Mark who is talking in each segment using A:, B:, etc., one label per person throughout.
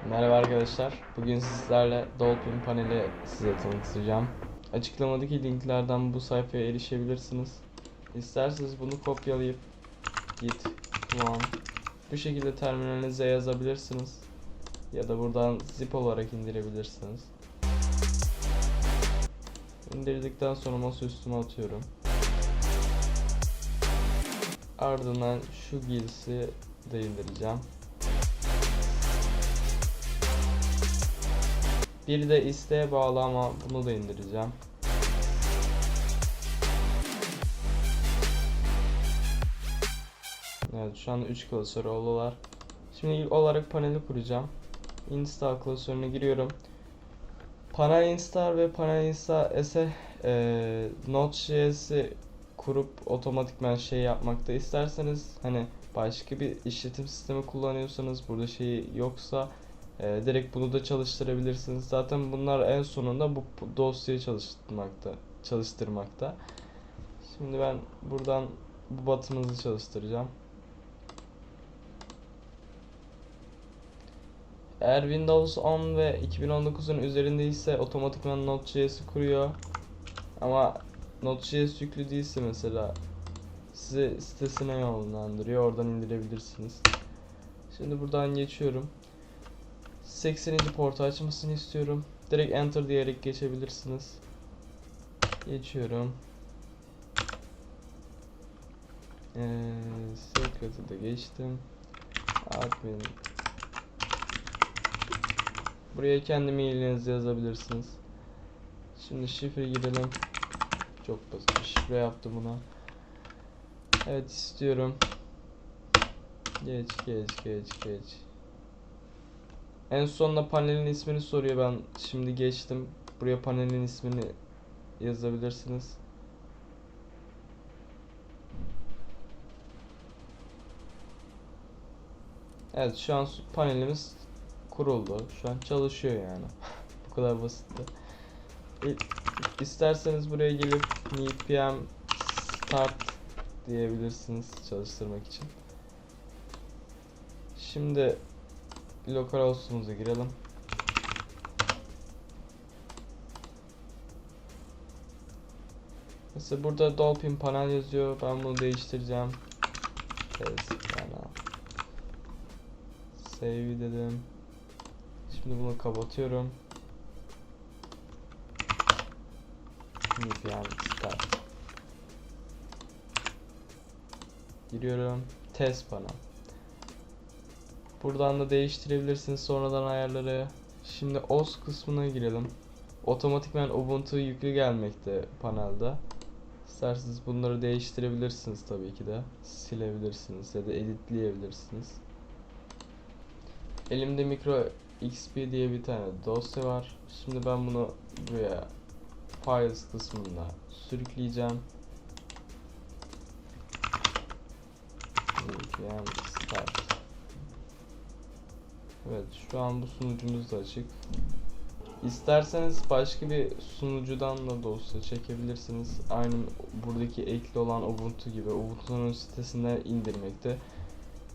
A: Merhaba arkadaşlar. Bugün sizlerle Dolphin paneli size tanıtacağım. Açıklamadaki linklerden bu sayfaya erişebilirsiniz. İsterseniz bunu kopyalayıp git clone bu şekilde terminalinize yazabilirsiniz. Ya da buradan zip olarak indirebilirsiniz. İndirdikten sonra masa üstüne atıyorum. Ardından şu gilsi de indireceğim. Bir de isteğe bağlı ama bunu da indireceğim. Evet, şu an 3 klasör oldular. Şimdi ilk olarak paneli kuracağım. Install klasörüne giriyorum. Panel install ve panel install ise Node.js'i kurup otomatikman şey yapmakta. İsterseniz hani başka bir işletim sistemi kullanıyorsanız, burada şey yoksa direkt bunu da çalıştırabilirsiniz. Zaten bunlar en sonunda bu dosyayı çalıştırmakta. Şimdi ben buradan bu batımızı çalıştıracağım. Eğer Windows 10 ve 2019'un üzerindeyse otomatikman Node.js'i kuruyor. Ama Node.js yüklü değilse mesela size sitesine yönlendiriyor. Oradan indirebilirsiniz. Şimdi buradan geçiyorum. 80. portu açmasını istiyorum. Direkt enter diyerek geçebilirsiniz. Geçiyorum. Secret'ı da geçtim. Admin. Buraya kendi mailinizi yazabilirsiniz. Şimdi şifre girelim. Çok basit bir şifre yaptım buna. Evet, istiyorum. Geç. En sonunda panelin ismini soruyor. Ben şimdi geçtim. Buraya panelin ismini yazabilirsiniz. Evet, şu an panelimiz kuruldu. Şu an çalışıyor yani. Bu kadar basitti. İsterseniz buraya gelip npm start diyebilirsiniz çalıştırmak için. Şimdi localhost'umuza girelim. Mesela burada Dolphin panel yazıyor. Ben bunu değiştireceğim. Save dedim. Şimdi bunu kapatıyorum. npm start. Giriyorum. Test panel. Buradan da değiştirebilirsiniz sonradan ayarları. Şimdi OS kısmına girelim. Otomatikman Ubuntu yüklü gelmekte panelde. İsterseniz bunları değiştirebilirsiniz tabii ki de. Silebilirsiniz ya da editleyebilirsiniz. Elimde micro XP diye bir tane dosya var. Şimdi ben bunu buraya Files kısmına sürükleyeceğim. npm start. Evet, şu an bu sunucumuz da açık. İsterseniz başka bir sunucudan da dosya çekebilirsiniz. Aynı buradaki ekli olan Ubuntu gibi. Ubuntu'nun sitesinden indirmekte.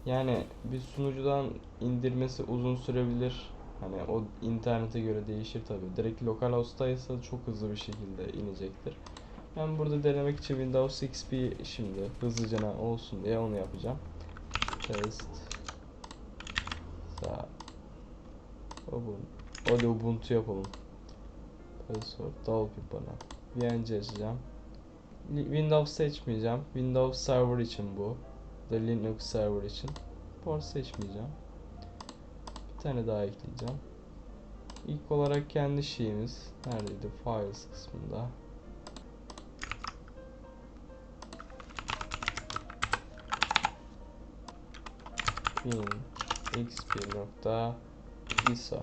A: Yani bir sunucudan indirmesi uzun sürebilir. Hani o internete göre değişir tabi. Direkt localhost'taysa çok hızlı bir şekilde inecektir. Ben burada denemek için Windows XP şimdi hızlıca olsun diye onu yapacağım. Test. Hadi Ubuntu yapalım. Password Dolphin bana. VNC açacağım. Windows seçmeyeceğim. Windows Server için bu. Da Linux Server için. Port seçmeyeceğim. Bir tane daha ekleyeceğim. İlk olarak kendi şeyimiz neredeydi? Files kısmında. xp.iso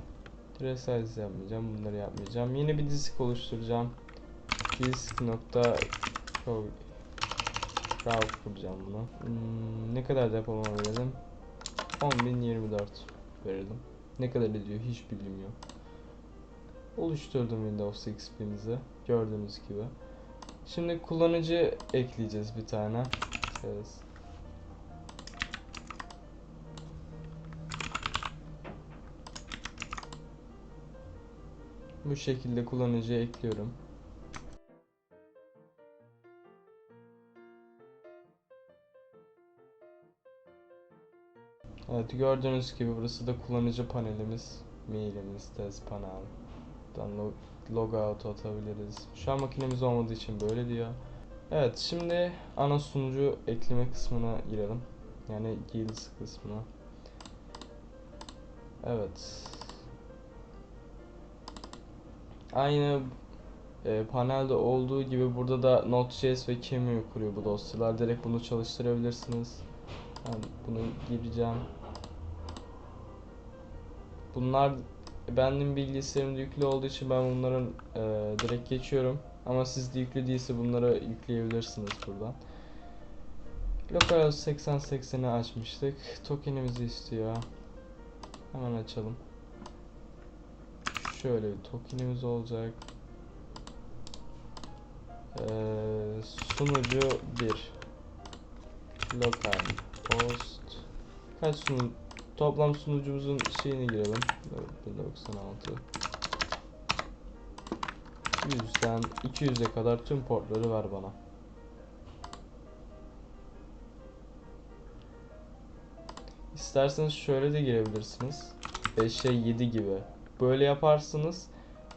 A: resize yapmayacağım. Bunları yapmayacağım. Yeni bir disk oluşturacağım. Disk.raw kuracağım bunu. Ne kadar depolama verelim? 10.024 verelim. Ne kadar ediyor hiç bilgim yok. Oluşturdum Windows XP'mizi. Gördüğünüz gibi. Şimdi kullanıcı ekleyeceğiz bir tane. Evet. Bu şekilde kullanıcıya ekliyorum. Evet, gördüğünüz gibi burası da kullanıcı panelimiz. Mailimiz, test panel. Buradan logout atabiliriz. Şu an makinemiz olmadığı için böyle diyor. Evet, şimdi ana sunucu ekleme kısmına girelim. Yani Guilds kısmına. Evet. Aynı panelde olduğu gibi burada da Node.js ve Cameo kuruyor bu dosyalar. Direkt bunu çalıştırabilirsiniz. Ben bunu gireceğim. Bunlar benim bilgisayarımda yüklü olduğu için ben bunların direkt geçiyorum. Ama sizde yüklü değilse bunları yükleyebilirsiniz buradan. Localhost 8080'i açmıştık. Tokenimizi istiyor. Hemen açalım. Şöyle bir tokenimiz olacak. Sunucu 1 localhost kaç toplam sunucumuzun şeyini girelim. 1096 100'den 200'e kadar tüm portları ver bana. İsterseniz şöyle de girebilirsiniz. 5'e 7 gibi. Böyle yaparsınız.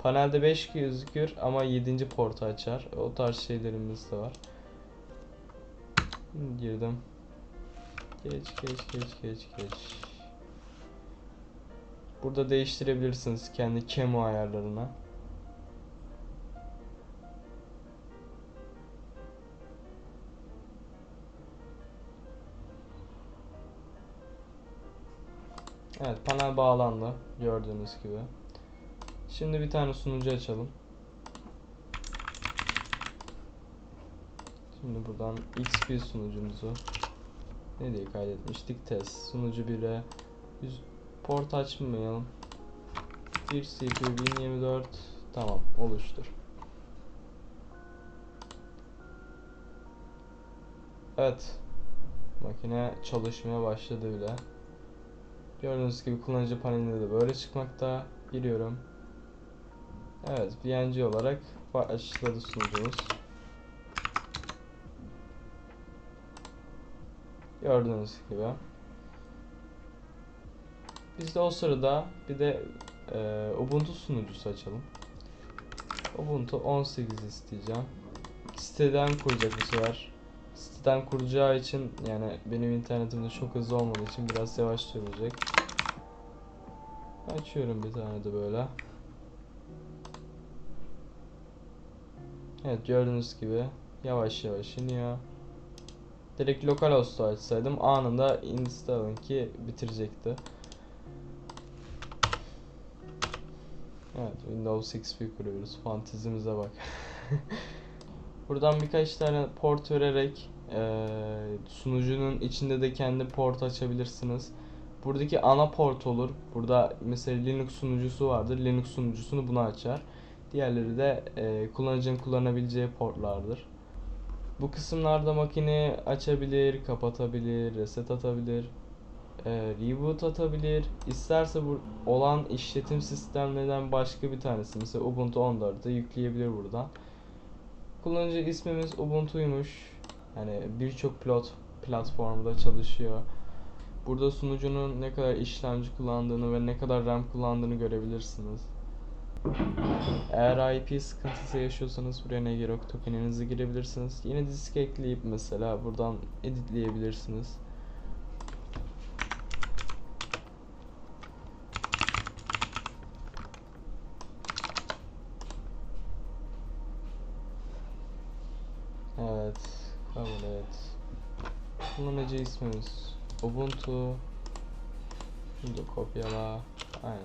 A: Panelde 5 gözükür ama 7. portu açar. O tarz şeylerimiz de var. Girdim. Geç. Burada değiştirebilirsiniz kendi camo ayarlarına. Evet, panel bağlandı gördüğünüz gibi. Şimdi bir tane sunucu açalım. Şimdi buradan XP sunucumuzu ne diye kaydetmiştik? Test sunucu 1'e port açmayalım. 1 CPU 1024 tamam, oluştur. Evet, makine çalışmaya başladı bile. Gördüğünüz gibi kullanıcı panelinde de böyle çıkmakta. Giriyorum. Evet, VNG olarak başladı sunucumuz. Gördüğünüz gibi. Biz de o sırada bir de Ubuntu sunucusu açalım. Ubuntu 18 isteyeceğim. Siteden kuracak bu sefer. Siteden kuracağı için, yani benim internetimde çok hızlı olmadığı için biraz yavaş sürecek. Açıyorum bir tane de böyle. Evet, gördüğünüz gibi yavaş iniyor. Direkt localhost'u açsaydım anında installing'i bitirecekti. Evet, Windows XP kuruyoruz. Fantezimize bak. Buradan birkaç tane port vererek sunucunun içinde de kendi port açabilirsiniz. Buradaki ana port olur. Burada mesela Linux sunucusu vardır. Linux sunucusunu buna açar. Diğerleri de kullanıcının kullanabileceği portlardır. Bu kısımlarda makine açabilir, kapatabilir, reset atabilir, reboot atabilir. İsterse bu olan işletim sistemlerinden başka bir tanesi, mesela Ubuntu 14'ü yükleyebilir buradan. Kullanıcı ismimiz Ubuntu'ymuş. Yani birçok platformda çalışıyor. Burada sunucunun ne kadar işlemci kullandığını ve ne kadar RAM kullandığını görebilirsiniz. Eğer IP sıkıntısı yaşıyorsanız buraya NGROK tokeninizi girebilirsiniz. Yeni disk ekleyip mesela buradan editleyebilirsiniz. Evet, kabul et. Kullanıcı ismimiz Ubuntu. Bunu da kopyala. Aynen.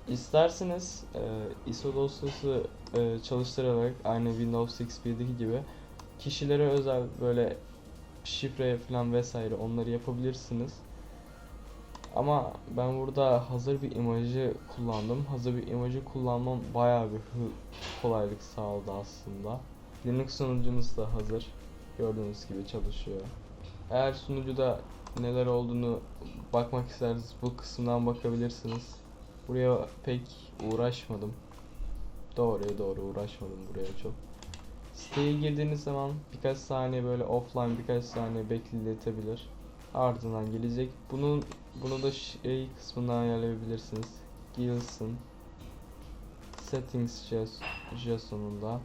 A: İsterseniz ISO dosyası çalıştırarak aynı Windows XP'deki gibi kişilere özel böyle şifre falan vesaire onları yapabilirsiniz. Ama ben burada hazır bir imajı kullandım. Hazır bir imajı kullanmam bayağı bir kolaylık sağladı aslında. Linux sunucumuz da hazır. Gördüğünüz gibi çalışıyor. Eğer sunucuda neler olduğunu bakmak isterseniz bu kısımdan bakabilirsiniz. Buraya pek uğraşmadım. Doğru uğraşmadım buraya çok. Siteye girdiğiniz zaman birkaç saniye böyle offline birkaç saniye bekletebilir. Ardından gelecek. Bunu da şey kısmından ayarlayabilirsiniz. Gilson Settings JSON'unda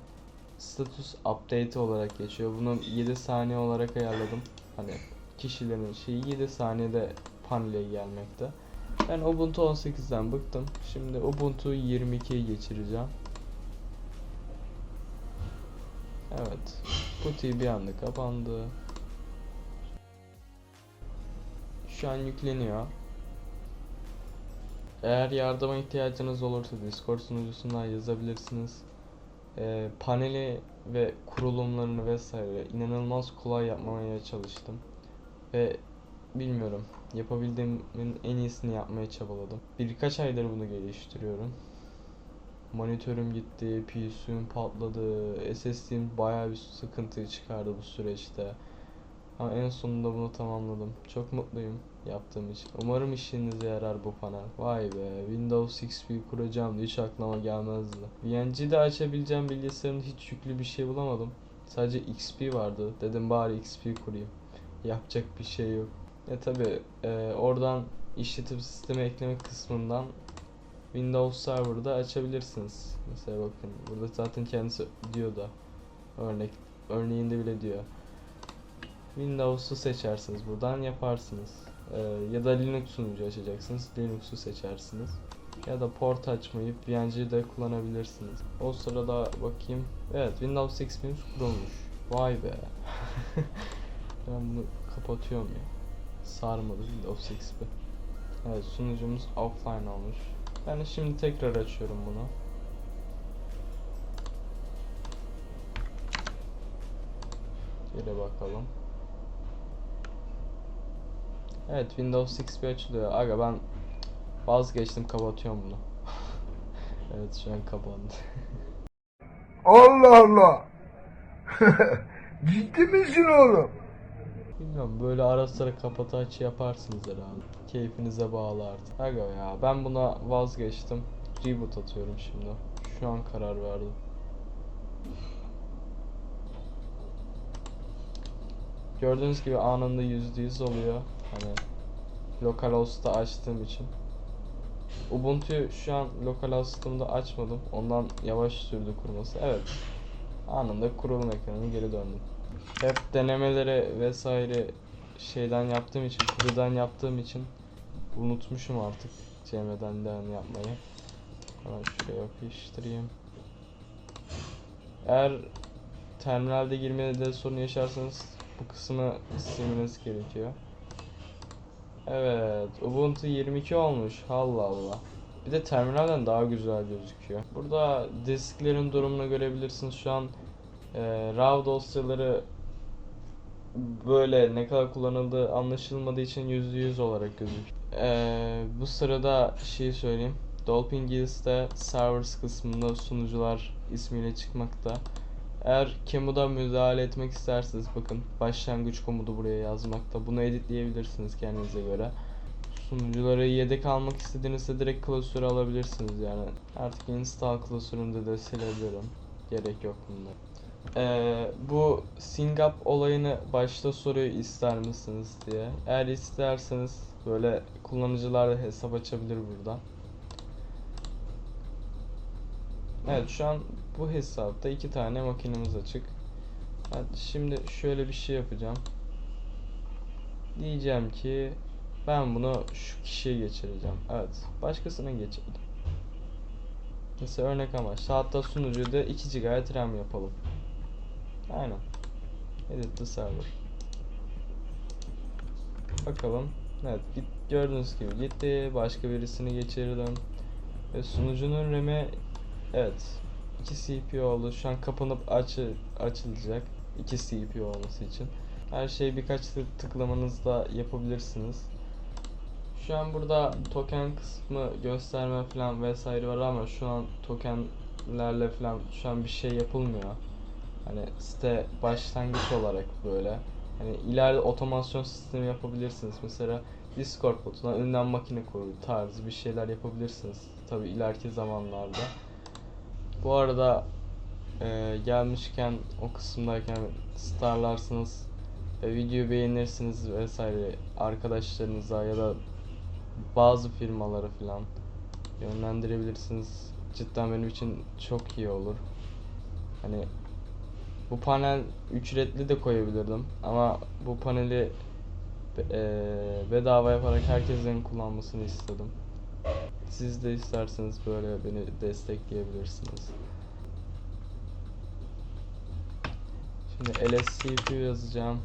A: status update olarak geçiyor. Bunu 7 saniye olarak ayarladım. Hani kişilerin şeyi 7 saniyede panele gelmekte. Ben Ubuntu 18'den bıktım. Şimdi Ubuntu 22'ye geçireceğim. Evet. Putty bir anda kapandı. Şu an yükleniyor. Eğer yardıma ihtiyacınız olursa Discord sunucusundan yazabilirsiniz. Paneli ve kurulumlarını vesaire inanılmaz kolay yapmaya çalıştım. Ve bilmiyorum, yapabildiğimin en iyisini yapmaya çabaladım. Birkaç aydır bunu geliştiriyorum. Monitörüm gitti, PC'm patladı, SSD'm bayağı bir sıkıntı çıkardı bu süreçte. Ama en sonunda bunu tamamladım. Çok mutluyum yaptığım için. Umarım işinize yarar bu panel. Vay be, Windows XP kuracağım diye hiç aklıma gelmezdi. VNG'de açabileceğim bilgisayarın hiç yüklü bir şey bulamadım. Sadece XP vardı. Dedim bari XP kurayım. Yapacak bir şey yok. Tabi oradan işletim sistemi ekleme kısmından Windows Server'da açabilirsiniz. Mesela bakın burada zaten kendisi diyor da örneğinde bile diyor. Windows'u seçersiniz, buradan yaparsınız. Ya da Linux sunucu açacaksınız, Linux'u seçersiniz. Ya da port açmayıp VNG'yi de kullanabilirsiniz. O sırada bakayım. Evet, Windows XP'miz kurulmuş. Vay be. Ben bunu kapatıyorum ya. Sarmadı Windows XP. Evet, sunucumuz offline olmuş. Ben şimdi tekrar açıyorum bunu. Geri bakalım. Evet, Windows XP açılıyor. Aga ben vazgeçtim, kapatıyorum bunu. Evet, şu an kapandı.
B: Allah Allah. Ciddi misin oğlum?
A: Bilmiyorum, böyle ara sıra kapatı açı yaparsınız herhalde. Keyfinize bağlı artık. Aga ya, ben buna vazgeçtim. Reboot atıyorum şimdi. Şu an karar verdim. Gördüğünüz gibi anında %100 oluyor. Hani localhost'ta açtığım için. Ubuntu'yu şu an localhost'ımda açmadım. Ondan yavaş sürdü kurması. Evet. Anında kurulum ekranına geri döndüm. Hep denemeleri vesaire şeyden yaptığım için, kurudan yaptığım için unutmuşum artık CM'den devam yapmayı. Hemen şuraya yapıştırayım. Eğer terminalde girmede sorun yaşarsanız bu kısmı silmeniz gerekiyor. Evet, Ubuntu 22 olmuş. Allah Allah. Bir de terminalden daha güzel gözüküyor. Burada disklerin durumunu görebilirsiniz. Şu an RAW dosyaları böyle ne kadar kullanıldığı anlaşılmadığı için %100 olarak gözüküyor. Bu sırada şey söyleyeyim. Dolphin Guilds'te servers kısmında sunucular ismiyle çıkmakta. Eğer Kemu'da müdahale etmek isterseniz bakın başlangıç komutu buraya yazmakta. Bunu editleyebilirsiniz kendinize göre. Sunucuları yedek almak istediğinizde direkt klasörü alabilirsiniz yani. Artık install klasöründe de silebilirim. Gerek yok bunda. Bu SYNCAP olayını başta soruyor ister misiniz diye. Eğer isterseniz böyle kullanıcılar da hesap açabilir buradan. Evet, şu an bu hesapta 2 tane makinemiz açık. Evet, şimdi şöyle bir şey yapacağım. Diyeceğim ki ben bunu şu kişiye geçireceğim. Evet, başkasına geçirdim. Mesela örnek amaçlı. Hatta sunucuyu da 2 GB RAM yapalım. Aynen. Edit the server. Bakalım. Evet, gördüğünüz gibi gitti. Başka birisini geçirdim. Ve sunucunun RAM'i evet 2 CPU oldu. Şu an kapanıp açılacak. 2 CPU olması için. Her şeyi birkaç tıklamanızda yapabilirsiniz. Şu an burada token kısmı gösterme falan vesaire var ama şu an tokenlerle falan şu an bir şey yapılmıyor. Hani site başlangıç olarak böyle. Hani ileride otomasyon sistemi yapabilirsiniz. Mesela Discord botuna önden makine koy tarzı bir şeyler yapabilirsiniz. Tabi ileriki zamanlarda. Bu arada gelmişken o kısımdayken starlarsınız, videoyu beğenirsiniz vesaire, arkadaşlarınıza ya da bazı firmalara falan yönlendirebilirsiniz. Cidden benim için çok iyi olur. Hani bu panel ücretli de koyabilirdim ama bu paneli bedava yaparak herkesin kullanmasını istedim. Siz de isterseniz böyle beni destekleyebilirsiniz. Şimdi LSCP yazacağım.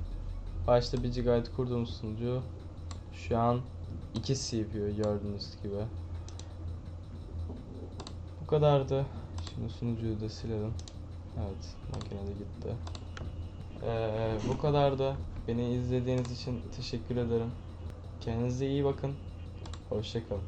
A: Başta 1 GB kurduğum sunucu. Şu an 2 CPU gördüğünüz gibi. Bu kadardı. Şimdi sunucuyu da silelim. Evet, makinede gitti. Bu kadardı. Beni izlediğiniz için teşekkür ederim. Kendinize iyi bakın. Hoşça kalın.